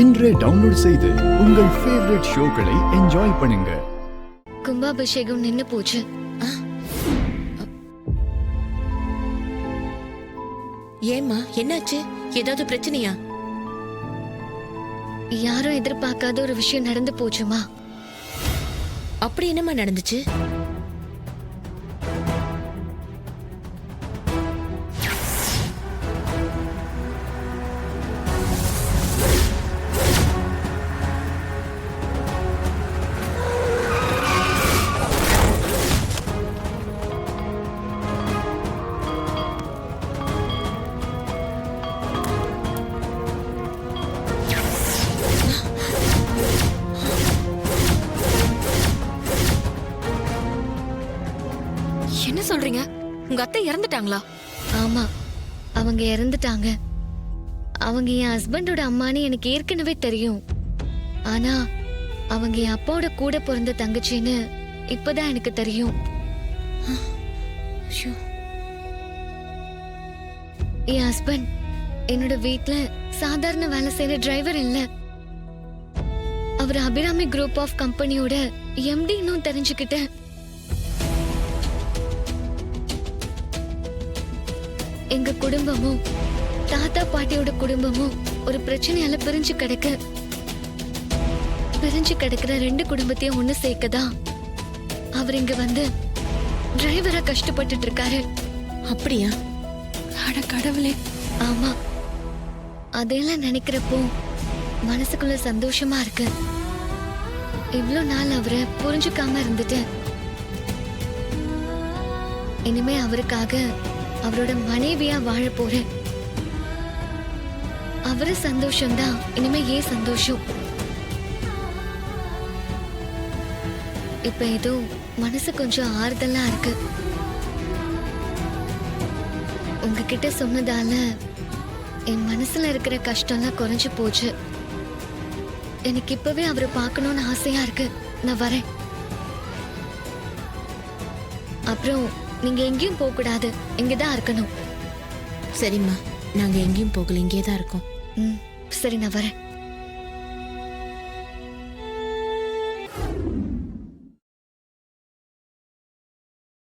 இன்றே டவுன்லோட் செய்து உங்கள் ஃபேவரட் ஷோக்களை என்ஜாய் பண்ணுங்க. கும்பாபிஷேகம் நின்னு போச்சு. ஏம்மா, என்னாச்சு? ஏதாவது பிரச்சனையா? யாரும் எதிர்பார்க்காத ஒரு விஷயம் நடந்து போச்சுமா. அப்படி என்னம்மா நடந்துச்சு? என்ன சொல்றீங்க? உங்க அத்தை இறந்துட்டாங்களா? ஆமா, அவங்க இறந்துட்டாங்க. அவங்க என் ஹஸ்பண்டோட அம்மான்னு எனக்கு ஏற்கனவே தெரியும். ஆனா அவங்க என் அப்பாவோட கூட பிறந்த தங்கச்சின்னு இப்பதான் எனக்கு தெரியும். என் ஹஸ்பண்ட் என்னோட வீட்ல சாதாரண வேலை செய்யற டிரைவர் இல்ல. அவர் அபிராமி குரூப் ஆஃப் கம்பெனியோட எம்டி இன்னும் தெரிஞ்சுக்கிட்டேன். எங்க குடும்பமும் தாத்தா பாட்டியோட குடும்பமும் ஒரு பிரச்சனையால பிரிஞ்சு கிடக்குற ரெண்டு குடும்பத்தையும் ஒண்ணு சேர்க்கதான் அவர் இங்க வந்து டிரைவரா கஷ்டப்பட்டுட்டு இருக்காரு. அப்படியா? அட கடவுளே! ஆமா, அதெல்லாம் நினைக்கிறப்போ மனசுக்குள்ள சந்தோஷமா இருக்கு. இவ்ளோ நாள் அவரை புரிஞ்சுக்காம இருந்துட்டேன். இனிமே அவருக்காக அவரோட மனைவியா வாழ போறேன். அவரு சந்தோஷம்தான் இனிமே ஏன் சந்தோஷம். இப்ப ஏதோ மனசு கொஞ்சம் ஆறுதலா இருக்கு. உங்ககிட்ட சொன்னதால என் மனசுல இருக்கிற கஷ்டம்லாம் குறைஞ்சு போச்சு. எனக்கு இப்பவே அவரை பார்க்கணும்னு ஆசையா இருக்கு. நான் வரேன். அப்புறம் நீங்க எங்கேயும் போக கூடாது, இங்கதான் இருக்கணும். சரிம்மா, நாங்க எங்கேயும் போகல, இங்கேதான் இருக்கோம். சரி, நான் வரேன்.